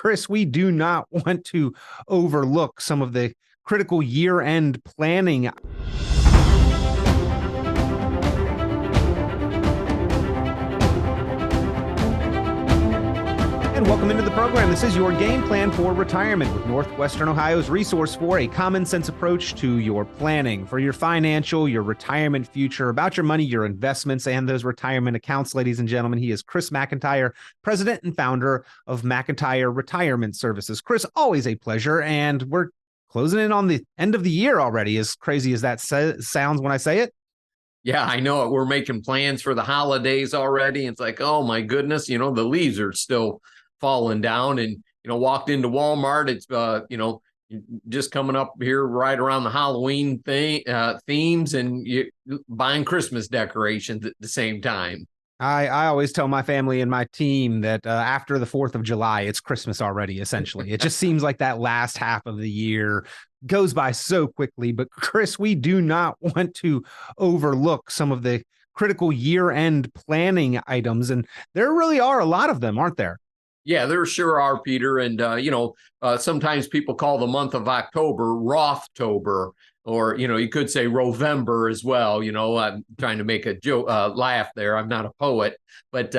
Chris, we do not want to overlook some of the critical year-end planning. And welcome into the program. This is your game plan for retirement with Northwestern Ohio's resource for a common sense approach to your planning for your financial, your retirement future, about your money, your investments, and those retirement accounts. Ladies and gentlemen, he is Chris McIntire, president and founder of McIntire Retirement Services. Chris, always a pleasure. And we're closing in on the end of the year already, as crazy as that sounds when I say it. Yeah, I know it. We're making plans for the holidays already. It's like, oh my goodness, the leaves are still falling down, and walked into Walmart. It's just coming up here right around the Halloween themes, and you buying Christmas decorations at the same time. I always tell my family and my team that after the 4th of July, it's Christmas already, essentially. It just seems like that last half of the year goes by so quickly. But Chris, we do not want to overlook some of the critical year-end planning items, and there really are a lot of them, aren't there? Yeah, there sure are, Peter. And, sometimes people call the month of October Rothtober, or, you could say Rovember as well. I'm trying to make a joke, laugh there. I'm not a poet, but,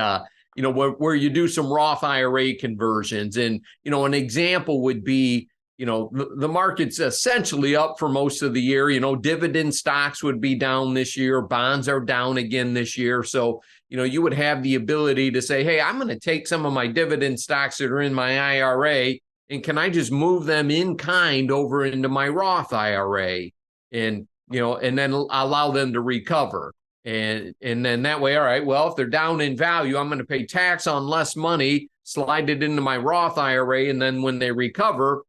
where you do some Roth IRA conversions. And, an example would be, the market's essentially up for most of the year. Dividend stocks would be down this year. Bonds are down again this year. So, you would have the ability to say, hey, I'm going to take some of my dividend stocks that are in my IRA, and can I just move them in kind over into my Roth IRA and then allow them to recover. And then that way, all right, well, if they're down in value, I'm going to pay tax on less money, slide it into my Roth IRA. And then when they recover,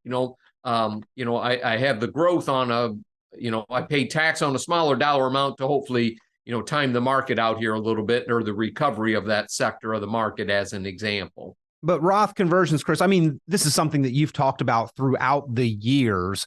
I have the growth on I pay tax on a smaller dollar amount to hopefully, time the market out here a little bit, or the recovery of that sector of the market, as an example. But Roth conversions, Chris, I mean, this is something that you've talked about throughout the years.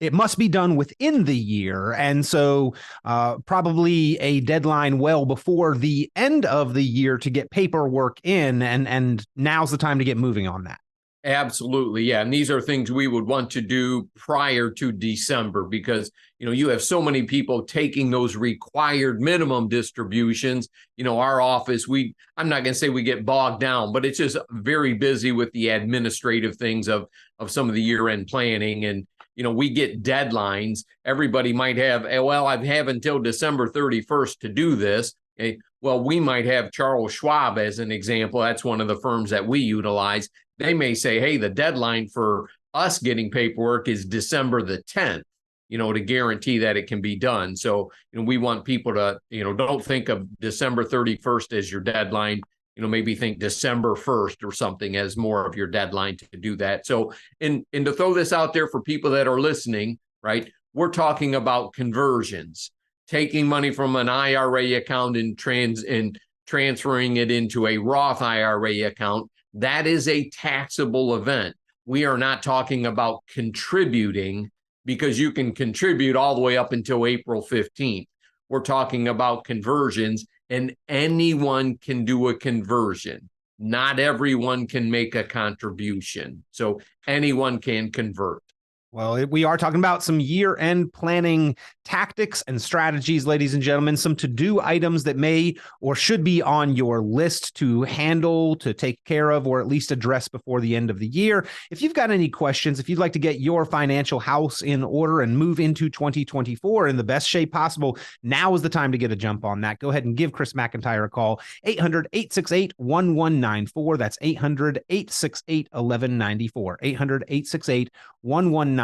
It must be done within the year. And so probably a deadline well before the end of the year to get paperwork in. And now's the time to get moving on that. Absolutely. Yeah. And these are things we would want to do prior to December, because, you have so many people taking those required minimum distributions. Our office, I'm not going to say we get bogged down, but it's just very busy with the administrative things of some of the year-end planning. And, we get deadlines. Everybody might have, well, I have until December 31st to do this. Okay. Well, we might have Charles Schwab as an example. That's one of the firms that we utilize. They may say, hey, the deadline for us getting paperwork is December the 10th, to guarantee that it can be done. So, we want people to, don't think of December 31st as your deadline. Maybe think December 1st or something as more of your deadline to do that. So, and to throw this out there for people that are listening, right, we're talking about conversions, taking money from an IRA account and transferring it into a Roth IRA account. That is a taxable event. We are not talking about contributing, because you can contribute all the way up until April 15th. We're talking about conversions, and anyone can do a conversion. Not everyone can make a contribution. So anyone can convert. Well, we are talking about some year-end planning tactics and strategies, ladies and gentlemen, some to-do items that may or should be on your list to handle, to take care of, or at least address before the end of the year. If you've got any questions, if you'd like to get your financial house in order and move into 2024 in the best shape possible, now is the time to get a jump on that. Go ahead and give Chris McIntire a call, 800-868-1194. That's 800-868-1194, 800-868-1194.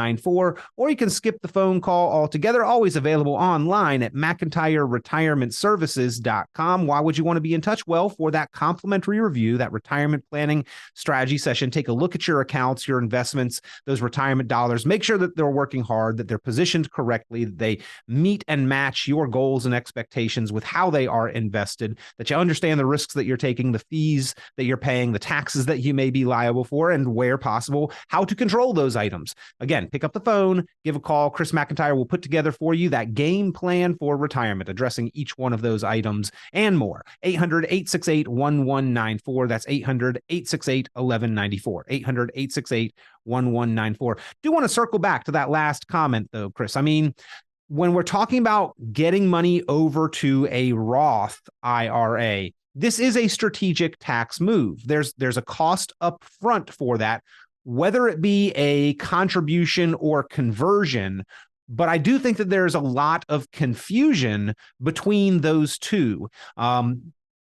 Or you can skip the phone call altogether. Always available online at McIntireRetirementServices.com. Why would you want to be in touch? Well, for that complimentary review, that retirement planning strategy session, take a look at your accounts, your investments, those retirement dollars. Make sure that they're working hard, that they're positioned correctly, that they meet and match your goals and expectations with how they are invested, that you understand the risks that you're taking, the fees that you're paying, the taxes that you may be liable for, and where possible, how to control those items. items. Again, pick up the phone, give a call. Chris McIntire will put together for you that game plan for retirement, addressing each one of those items and more. 800-868-1194. That's 800-868-1194. 800-868-1194. Do want to circle back to that last comment, though, Chris. I mean, when we're talking about getting money over to a Roth IRA, this is a strategic tax move. There's a cost up front for that, whether it be a contribution or conversion. But I do think that there's a lot of confusion between those two.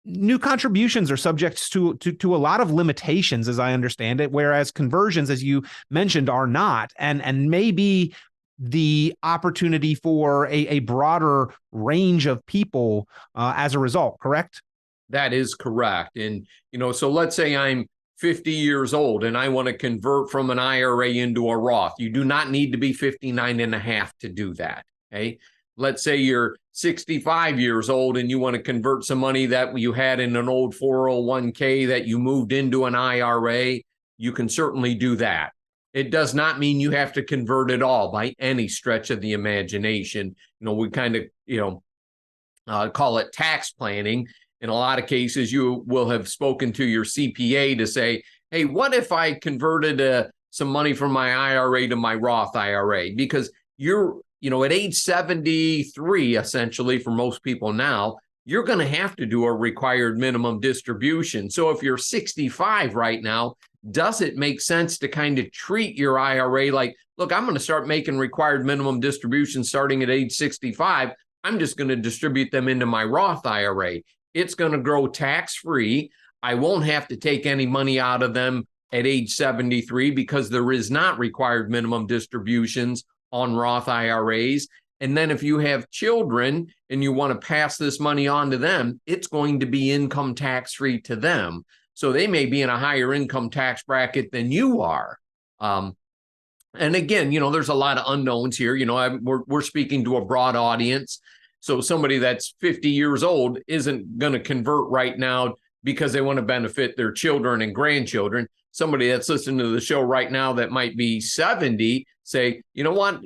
New contributions are subject to a lot of limitations, as I understand it, whereas conversions, as you mentioned, are not, and maybe the opportunity for a broader range of people as a result, correct? That is correct. And, so let's say I'm 50 years old and I want to convert from an IRA into a Roth. You do not need to be 59 and a half to do that. Okay. Let's say you're 65 years old and you want to convert some money that you had in an old 401k that you moved into an IRA. You can certainly do that. It does not mean you have to convert it all by any stretch of the imagination. We kind of, call it tax planning. In a lot of cases, you will have spoken to your CPA to say, hey, what if I converted some money from my IRA to my Roth IRA? Because you're, at age 73, essentially, for most people now, you're going to have to do a required minimum distribution. So if you're 65 right now, does it make sense to kind of treat your IRA like, look, I'm going to start making required minimum distributions starting at age 65. I'm just going to distribute them into my Roth IRA. It's going to grow tax-free. I won't have to take any money out of them at age 73 because there is not required minimum distributions on Roth IRAs. And then if you have children and you want to pass this money on to them, it's going to be income tax-free to them. So they may be in a higher income tax bracket than you are. And again, there's a lot of unknowns here. We're speaking to a broad audience. So somebody that's 50 years old isn't going to convert right now because they want to benefit their children and grandchildren. Somebody that's listening to the show right now that might be 70 say, you know what,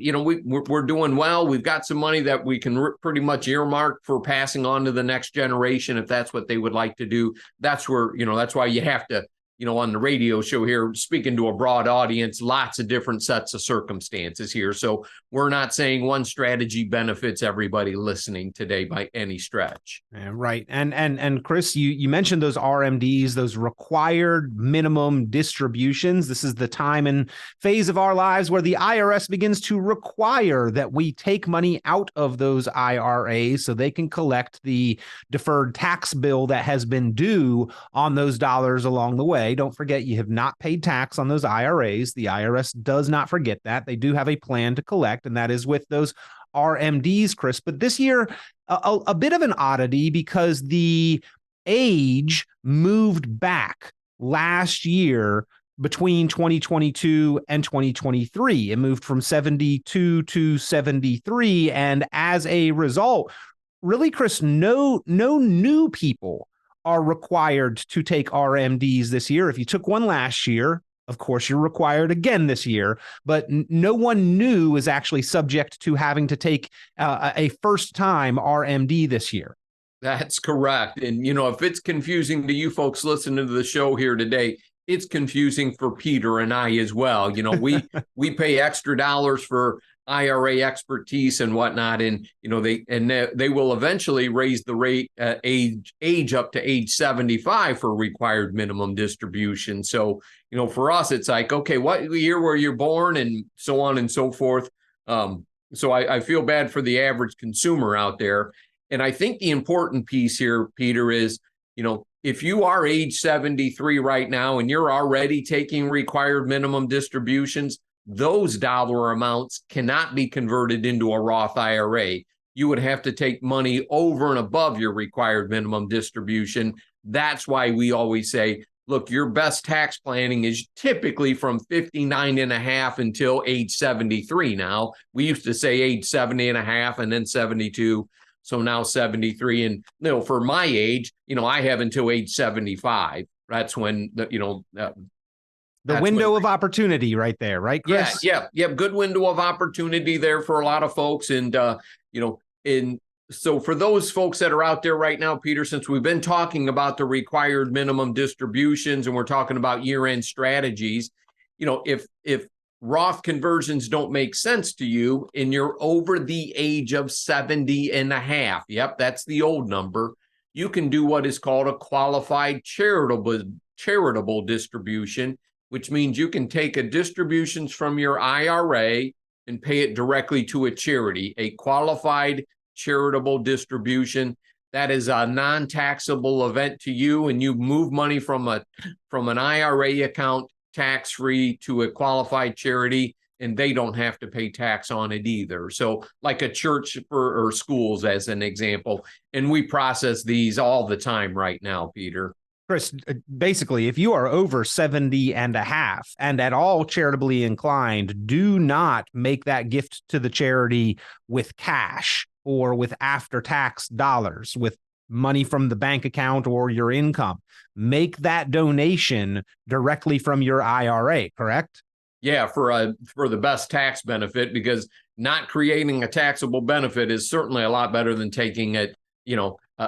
we're doing well. We've got some money that we can pretty much earmark for passing on to the next generation if that's what they would like to do. That's where, that's why you have to, on the radio show here, speaking to a broad audience, lots of different sets of circumstances here. So we're not saying one strategy benefits everybody listening today by any stretch. Yeah, right. And Chris, you mentioned those RMDs, those required minimum distributions. This is the time and phase of our lives where the IRS begins to require that we take money out of those IRAs so they can collect the deferred tax bill that has been due on those dollars along the way. Don't forget, you have not paid tax on those IRAs. The IRS does not forget that. They do have a plan to collect, and that is with those RMDs, Chris. But this year, a bit of an oddity because the age moved back last year between 2022 and 2023. It moved from 72 to 73. And as a result, really, Chris, no new people are required to take RMDs this year. If you took one last year, of course, you're required again this year, but no one new is actually subject to having to take a first-time RMD this year. That's correct. And, if it's confusing to you folks listening to the show here today, it's confusing for Peter and I as well. We pay extra dollars for IRA expertise and whatnot, and they will eventually raise the rate age up to age 75 for required minimum distribution. So for us, it's like, okay, what year were you born, and so on and so forth. So I feel bad for the average consumer out there, and I think the important piece here, Peter, is if you are age 73 right now and you're already taking required minimum distributions, those dollar amounts cannot be converted into a Roth IRA. You would have to take money over and above your required minimum distribution. That's why we always say, look, your best tax planning is typically from 59 and a half until age 73 now. We used to say age 70 and a half and then 72. So now 73. And, for my age, I have until age 75. That's when, The window of opportunity right there, right, Chris? Yeah. Good window of opportunity there for a lot of folks. And, so for those folks that are out there right now, Peter, since we've been talking about the required minimum distributions and we're talking about year-end strategies, if Roth conversions don't make sense to you and you're over the age of 70 and a half, yep, that's the old number, you can do what is called a qualified charitable distribution, which means you can take a distributions from your IRA and pay it directly to a charity. A qualified charitable distribution, that is a non-taxable event to you, and you move money from an IRA account tax-free to a qualified charity, and they don't have to pay tax on it either. So like a church or schools as an example, and we process these all the time right now, Peter. Chris, basically, if you are over 70 and a half and at all charitably inclined, do not make that gift to the charity with cash or with after-tax dollars, with money from the bank account or your income. Make that donation directly from your IRA, correct? Yeah, for the best tax benefit, because not creating a taxable benefit is certainly a lot better than taking it,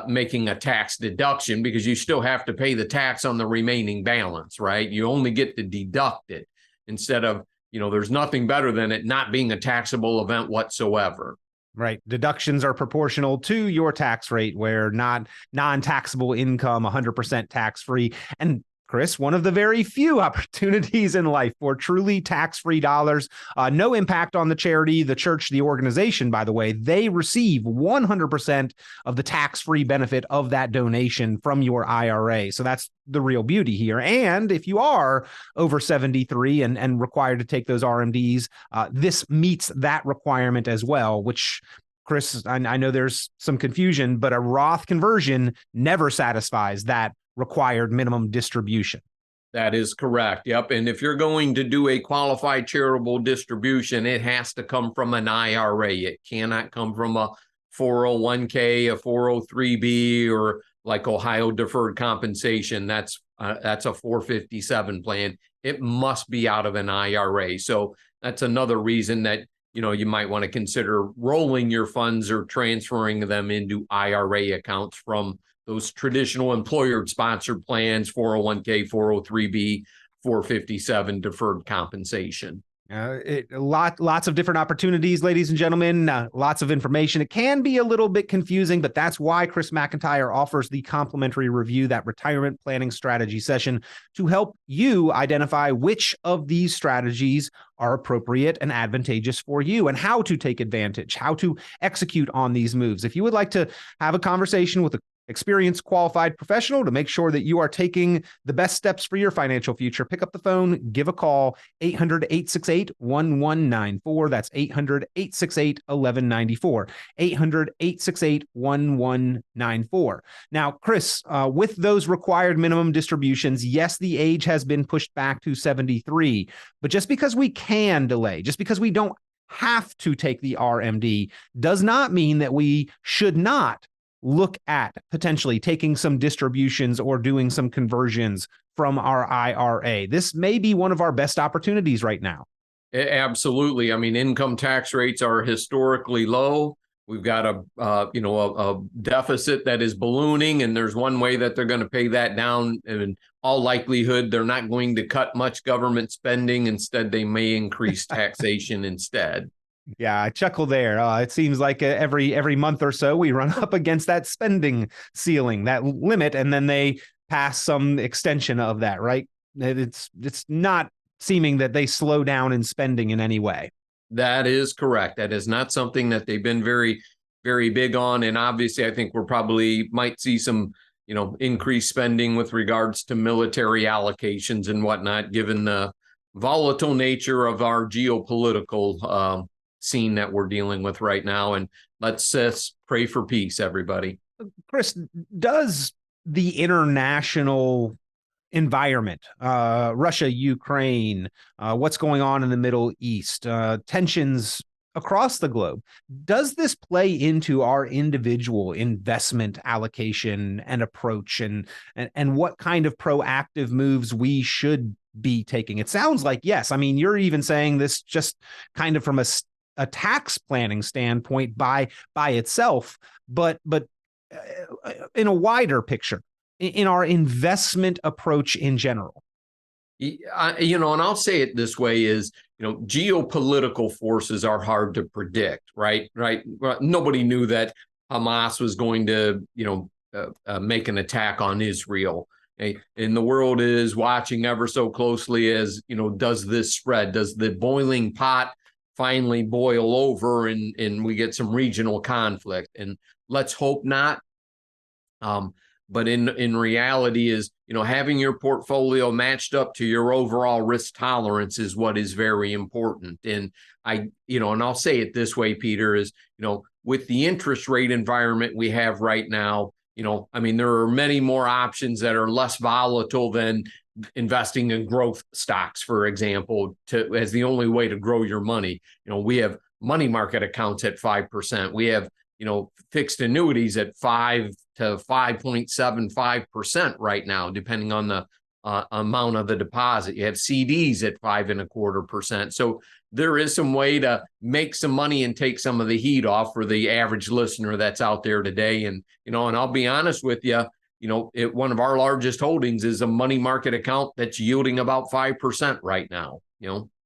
making a tax deduction, because you still have to pay the tax on the remaining balance, right? You only get to deduct it instead of, there's nothing better than it not being a taxable event whatsoever. Right. Deductions are proportional to your tax rate, where non-taxable income, 100% tax-free. And Chris, one of the very few opportunities in life for truly tax-free dollars. No impact on the charity, the church, the organization, by the way. They receive 100% of the tax-free benefit of that donation from your IRA. So that's the real beauty here. And if you are over 73 and required to take those RMDs, this meets that requirement as well, which, Chris, I know there's some confusion, but a Roth conversion never satisfies that required minimum distribution. That is correct. Yep. And if you're going to do a qualified charitable distribution, it has to come from an IRA. It cannot come from a 401k, a 403b, or like Ohio deferred compensation. That's a 457 plan. It must be out of an IRA. So that's another reason that you might want to consider rolling your funds or transferring them into IRA accounts from those traditional employer-sponsored plans, 401k, 403b, 457 deferred compensation. Lots of different opportunities, ladies and gentlemen, lots of information. It can be a little bit confusing, but that's why Chris McIntire offers the complimentary review, that retirement planning strategy session, to help you identify which of these strategies are appropriate and advantageous for you and how to take advantage, how to execute on these moves. If you would like to have a conversation with a experienced, qualified professional to make sure that you are taking the best steps for your financial future, pick up the phone, give a call, 800-868-1194. That's 800-868-1194, 800-868-1194. Now, Chris, with those required minimum distributions, yes, the age has been pushed back to 73, but just because we can delay, just because we don't have to take the RMD, does not mean that we should not look at potentially taking some distributions or doing some conversions from our IRA. This may be one of our best opportunities right now. Absolutely. I mean, income tax rates are historically low. We've got a deficit that is ballooning, and there's one way that they're going to pay that down. And in all likelihood, they're not going to cut much government spending. Instead, they may increase taxation instead. Yeah, I chuckle there. It seems like every month or so we run up against that spending ceiling, that limit, and then they pass some extension of that, right? It's not seeming that they slow down in spending in any way. That is correct. That is not something that they've been very, very big on. And obviously, I think we're probably might see some, increased spending with regards to military allocations and whatnot, given the volatile nature of our geopolitical scene that we're dealing with right now. And let's pray for peace, everybody. Chris, does the international environment, Russia, Ukraine, what's going on in the Middle East, tensions across the globe, does this play into our individual investment allocation and approach, and what kind of proactive moves we should be taking? It sounds like yes. I mean, you're even saying this just kind of from a tax planning standpoint by itself, but in a wider picture, in our investment approach in general. And I'll say it this way is, geopolitical forces are hard to predict, right? Right. Nobody knew that Hamas was going to, make an attack on Israel. Okay? And the world is watching ever so closely as, does this spread? Does the boiling pot finally boil over and we get some regional conflict? And let's hope not. But in reality is, having your portfolio matched up to your overall risk tolerance is what is very important. And and I'll say it this way, Peter, is, with the interest rate environment we have right now, there are many more options that are less volatile than investing in growth stocks, for example, as the only way to grow your money. We have money market accounts at 5%. We have, fixed annuities at 5 to 5.75% right now, depending on the amount of the deposit. You have CDs at 5.25%. So there is some way to make some money and take some of the heat off for the average listener that's out there today. And, and I'll be honest with you, one of our largest holdings is a money market account that's yielding about 5% right now,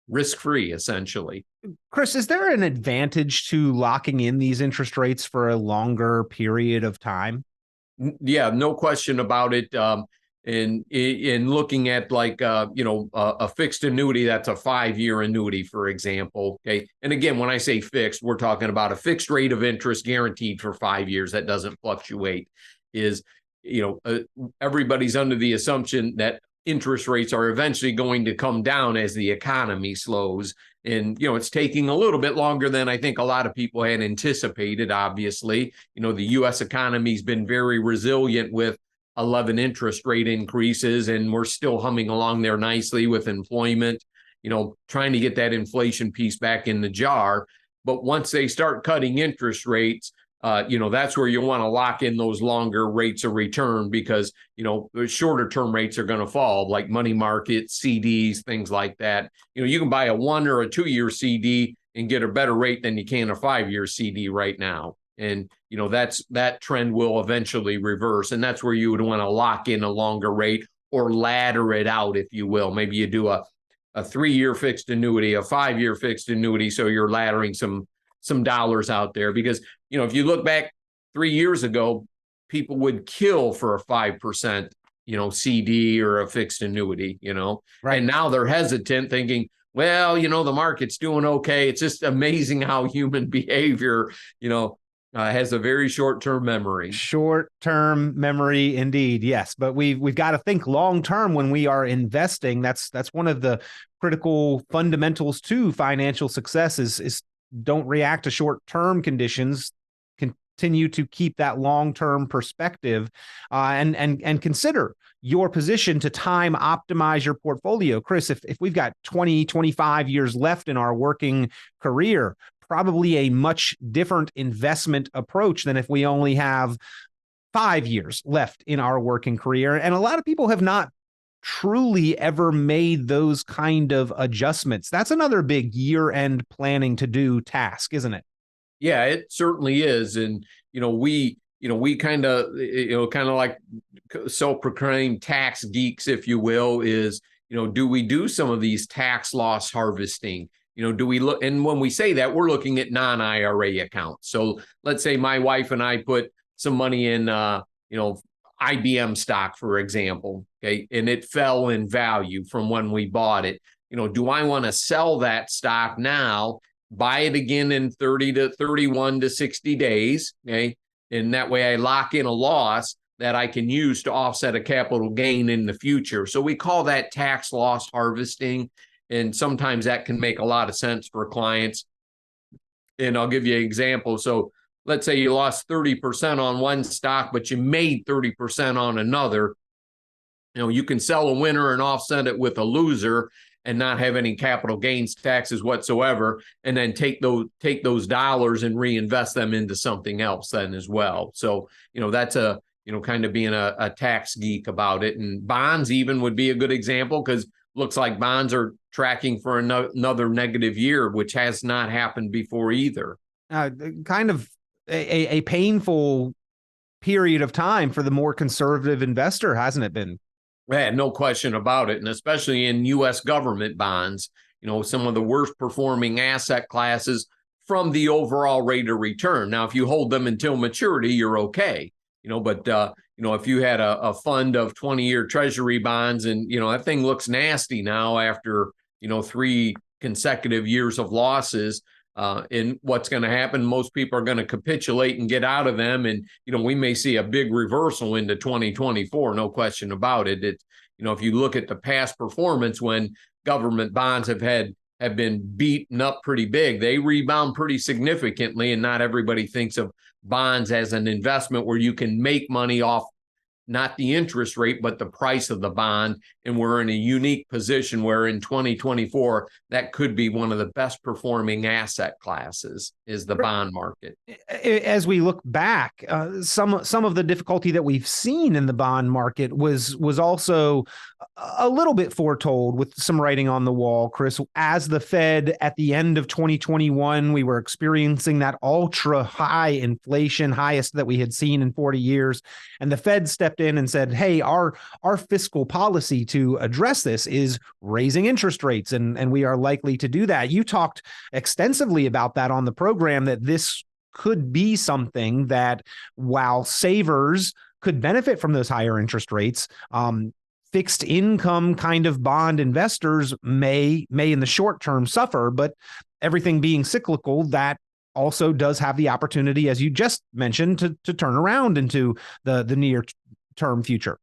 risk-free essentially. Chris, is there an advantage to locking in these interest rates for a longer period of time? Yeah, no question about it. In looking at like, a fixed annuity, that's a 5-year annuity, for example. Okay. And again, when I say fixed, we're talking about a fixed rate of interest guaranteed for 5 years that doesn't fluctuate. Is, everybody's under the assumption that interest rates are eventually going to come down as the economy slows. And, it's taking a little bit longer than I think a lot of people had anticipated, obviously. The U.S. economy's been very resilient with 11 interest rate increases, and we're still humming along there nicely with employment, trying to get that inflation piece back in the jar. But once they start cutting interest rates, that's where you want to lock in those longer rates of return because, shorter term rates are going to fall, like money markets, CDs, things like that. You can buy a 1 or a 2-year CD and get a better rate than you can a 5-year CD right now. And, that trend will eventually reverse. And that's where you would want to lock in a longer rate or ladder it out, if you will. Maybe you do a 3-year fixed annuity, a 5-year fixed annuity. So you're laddering some dollars out there because, if you look back 3 years ago, people would kill for a 5%, CD or a fixed annuity, right. And now they're hesitant thinking, well, the market's doing okay. It's just amazing how human behavior, has a very short-term memory. Short-term memory, indeed, yes. But we've got to think long-term when we are investing. That's one of the critical fundamentals to financial success is don't react to short-term conditions. Continue to keep that long-term perspective, and consider your position to time optimize your portfolio. Chris, if we've got 20, 25 years left in our working career, probably a much different investment approach than if we only have 5 years left in our working career. And a lot of people have not truly ever made those kind of adjustments. That's another big year-end planning to do task, isn't it? Yeah, it certainly is. And, we kind of like self-proclaimed tax geeks, if you will, is, do we do some of these tax loss harvesting? Do we look, and when we say that, we're looking at non-IRA accounts. So let's say my wife and I put some money in, IBM stock, for example, okay, and it fell in value from when we bought it. Do I want to sell that stock now, buy it again in 30 to 31 to 60 days, okay, and that way I lock in a loss that I can use to offset a capital gain in the future. So we call that tax loss harvesting. And sometimes that can make a lot of sense for clients. And I'll give you an example. So let's say you lost 30% on one stock, but you made 30% on another. You can sell a winner and offset it with a loser and not have any capital gains taxes whatsoever, and then take those dollars and reinvest them into something else then as well. So, that's kind of being a tax geek about it. And bonds even would be a good example because looks like bonds are tracking for another negative year, which has not happened before either. Kind of a painful period of time for the more conservative investor, hasn't it been? Yeah, no question about it. And especially in U.S. government bonds, some of the worst performing asset classes from the overall rate of return. Now, if you hold them until maturity, you're okay. But if you had a fund of 20-year treasury bonds and, that thing looks nasty now after, 3 consecutive years of losses, and what's going to happen, most people are going to capitulate and get out of them. And, we may see a big reversal into 2024, no question about it. If you look at the past performance when government bonds have been beaten up pretty big, they rebound pretty significantly. And not everybody thinks of bonds as an investment where you can make money off not the interest rate, but the price of the bond. And we're in a unique position where in 2024, that could be one of the best performing asset classes is the bond market. As we look back, some of the difficulty that we've seen in the bond market was also a little bit foretold with some writing on the wall, Chris. As the Fed at the end of 2021, we were experiencing that ultra high inflation, highest that we had seen in 40 years. And the Fed stepped in and said, hey, our fiscal policy to address this is raising interest rates, and we are likely to do that. You talked extensively about that on the program, that this could be something that, while savers could benefit from those higher interest rates, fixed income kind of bond investors may in the short term suffer. But everything being cyclical, that also does have the opportunity, as you just mentioned, to turn around into the near term future.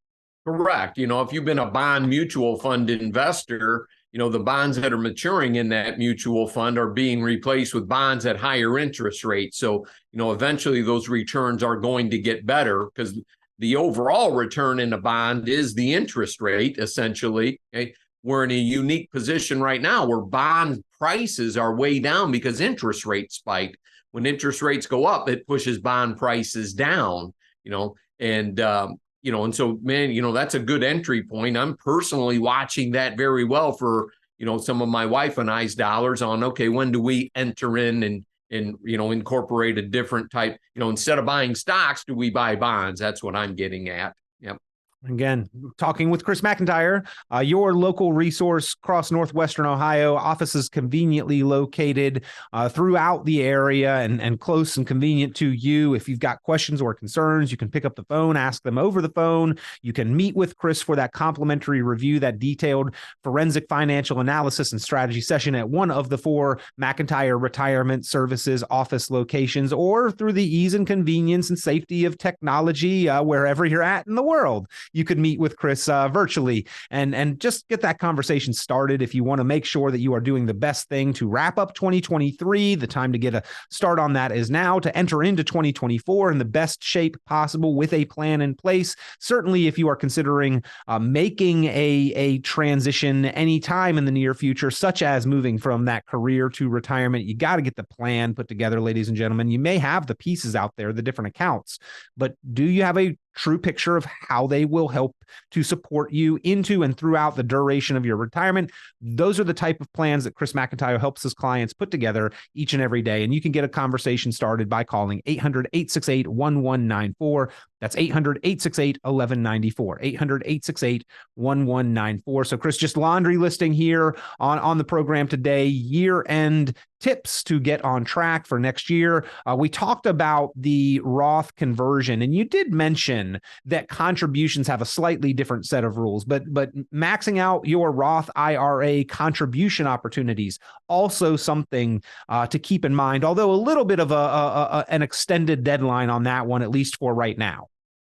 Correct. If you've been a bond mutual fund investor, the bonds that are maturing in that mutual fund are being replaced with bonds at higher interest rates. So, eventually those returns are going to get better because the overall return in a bond is the interest rate, essentially. Okay? We're in a unique position right now where bond prices are way down because interest rates spike. When interest rates go up, it pushes bond prices down, and so, man, that's a good entry point. I'm personally watching that very well for, some of my wife and I's dollars on, okay, when do we enter in and incorporate a different type, instead of buying stocks, do we buy bonds? That's what I'm getting at. Yep. Again, talking with Chris McIntire, your local resource across Northwestern Ohio, offices conveniently located throughout the area and close and convenient to you. If you've got questions or concerns, you can pick up the phone, ask them over the phone. You can meet with Chris for that complimentary review, that detailed forensic financial analysis and strategy session at one of the 4 McIntire Retirement Services office locations, or through the ease and convenience and safety of technology wherever you're at in the world. You could meet with Chris virtually and just get that conversation started. If you want to make sure that you are doing the best thing to wrap up 2023, the time to get a start on that is now, to enter into 2024 in the best shape possible with a plan in place. Certainly, if you are considering making a transition anytime in the near future, such as moving from that career to retirement, you got to get the plan put together, ladies and gentlemen. You may have the pieces out there, the different accounts, but do you have a true picture of how they will help to support you into and throughout the duration of your retirement? Those are the type of plans that Chris McIntire helps his clients put together each and every day. And you can get a conversation started by calling 800-868-1194. That's 800-868-1194, 800-868-1194. So Chris, just laundry listing here on the program today, year-end tips to get on track for next year. We talked about the Roth conversion, and you did mention that contributions have a slightly different set of rules, but maxing out your Roth IRA contribution opportunities, also something to keep in mind, although a little bit of an extended deadline on that one, at least for right now.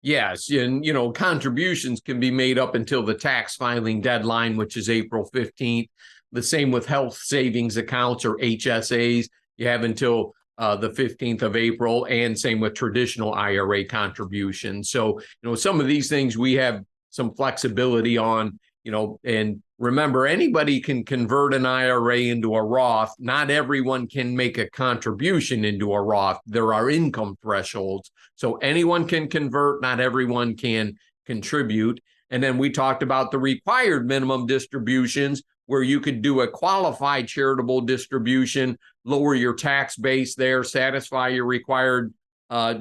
Yes, and contributions can be made up until the tax filing deadline, which is April 15th. The same with health savings accounts, or HSAs. You have until the 15th of April, and same with traditional IRA contributions. So, some of these things we have some flexibility on, and remember, anybody can convert an IRA into a Roth. Not everyone can make a contribution into a Roth. There are income thresholds. So anyone can convert, not everyone can contribute. And then we talked about the required minimum distributions, where you could do a qualified charitable distribution, lower your tax base there, satisfy your required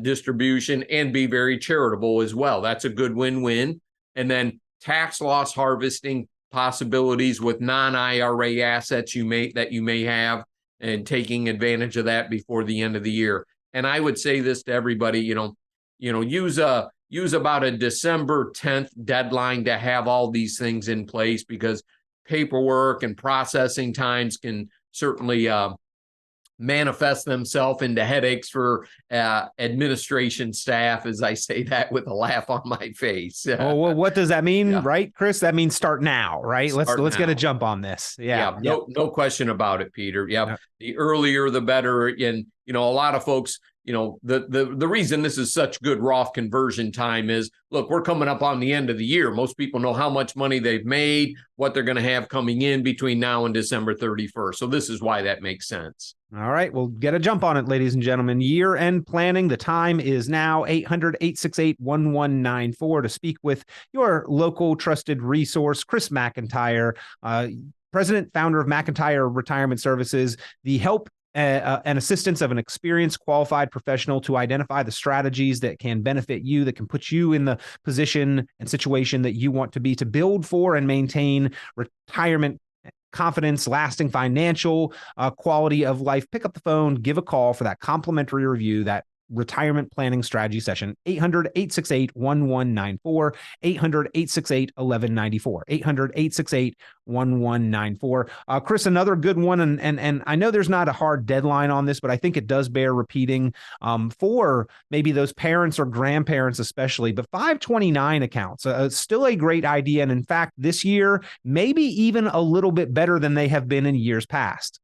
distribution, and be very charitable as well. That's a good win-win. And then tax loss harvesting possibilities with non-IRA assets you may have, and taking advantage of that before the end of the year. And I would say this to everybody, use about a December 10th deadline to have all these things in place, because paperwork and processing times can certainly manifest themselves into headaches for administration staff, as I say that with a laugh on my face. Well, what does that mean, Yeah. right, Chris? That means start now, right? Let's get now. a jump on this. No question about it, Peter. Yeah. The earlier the better. And a lot of folks, the reason this is such good Roth conversion time is, look, we're coming up on the end of the year. Most people know how much money they've made, what they're going to have coming in between now and December 31st. So this is why that makes sense. All right, well, get a jump on it, ladies and gentlemen. Year-end planning. The time is now 800-868-1194 to speak with your local trusted resource, Chris McIntire, president, founder of McIntire Retirement Services, the help and assistance of an experienced, qualified professional to identify the strategies that can benefit you, that can put you in the position and situation that you want to be, to build for and maintain retirement confidence, lasting financial quality of life. Pick up the phone, give a call for that complimentary review, that retirement planning strategy session. 800-868-1194, 800-868-1194, 800-868-1194. Chris, another good one, and I know there's not a hard deadline on this, but I think it does bear repeating for maybe those parents or grandparents especially, but 529 accounts, still a great idea, and in fact, this year, maybe even a little bit better than they have been in years past.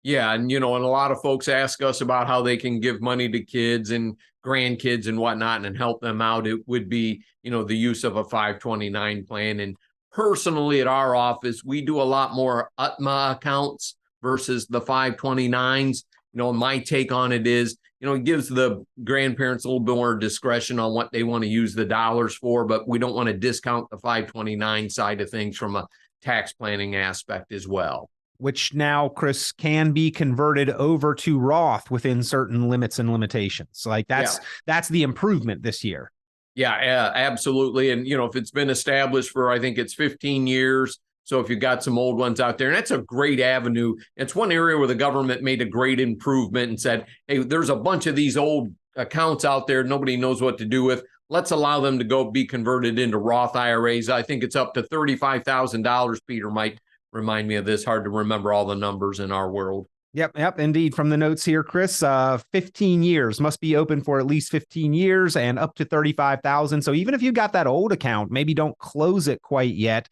Yeah. And, and a lot of folks ask us about how they can give money to kids and grandkids and whatnot and help them out. It would be, the use of a 529 plan. And personally at our office, we do a lot more UTMA accounts versus the 529s. My take on it is, it gives the grandparents a little bit more discretion on what they want to use the dollars for, but we don't want to discount the 529 side of things from a tax planning aspect as well. Which now, Chris, can be converted over to Roth within certain limits and limitations. Like that's the improvement this year. Yeah, absolutely. And, if it's been established for, I think it's 15 years. So if you've got some old ones out there, and that's a great avenue. It's one area where the government made a great improvement and said, hey, there's a bunch of these old accounts out there nobody knows what to do with. Let's allow them to go be converted into Roth IRAs. I think it's up to $35,000. Peter might remind me of this. Hard to remember all the numbers in our world. Yep, indeed. From the notes here, Chris, 15 years, must be open for at least 15 years and up to 35,000. So even if you got that old account, maybe don't close it quite yet.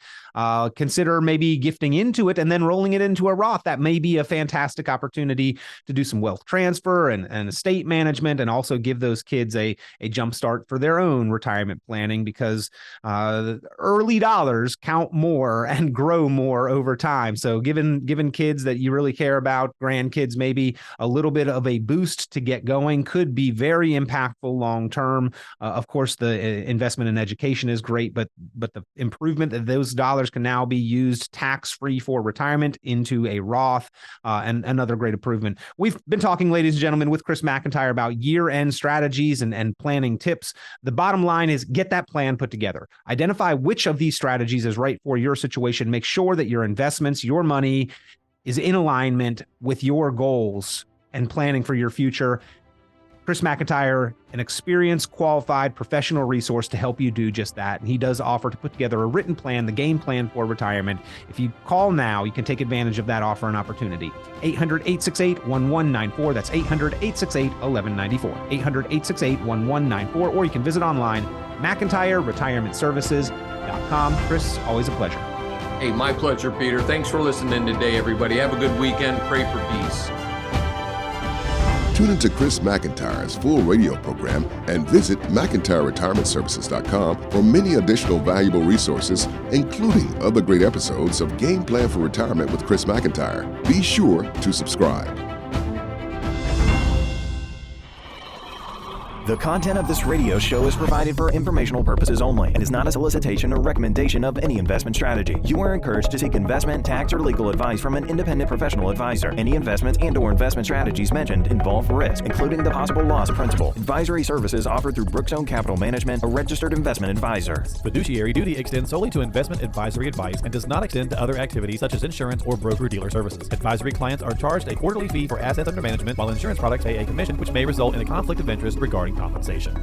Consider maybe gifting into it and then rolling it into a Roth. That may be a fantastic opportunity to do some wealth transfer and estate management, and also give those kids a jump start for their own retirement planning, because early dollars count more and grow more over time. So given kids that you really care about, grandkids, maybe a little bit of a boost to get going could be very impactful long term. Of course, the investment in education is great, but the improvement of those dollars can now be used tax-free for retirement into a Roth, and another great improvement. We've been talking, ladies and gentlemen, with Chris McIntire about year-end strategies and planning tips. The bottom line is get that plan put together. Identify which of these strategies is right for your situation. Make sure that your investments, your money, is in alignment with your goals and planning for your future. Chris McIntire, an experienced, qualified, professional resource to help you do just that. And he does offer to put together a written plan, the game plan for retirement. If you call now, you can take advantage of that offer and opportunity. 800-868-1194. That's 800-868-1194. 800-868-1194. Or you can visit online, McIntireRetirementServices.com. Chris, always a pleasure. Hey, my pleasure, Peter. Thanks for listening today, everybody. Have a good weekend. Pray for peace. Tune into Chris McIntire's full radio program and visit McIntireRetirementServices.com for many additional valuable resources, including other great episodes of Game Plan for Retirement with Chris McIntire. Be sure to subscribe. The content of this radio show is provided for informational purposes only and is not a solicitation or recommendation of any investment strategy. You are encouraged to seek investment, tax, or legal advice from an independent professional advisor. Any investments and/or investment strategies mentioned involve risk, including the possible loss of principal. Advisory services offered through Brookstone Capital Management, a registered investment advisor. Fiduciary duty extends solely to investment advisory advice and does not extend to other activities such as insurance or broker-dealer services. Advisory clients are charged a quarterly fee for assets under management, while insurance products pay a commission, which may result in a conflict of interest regarding compensation.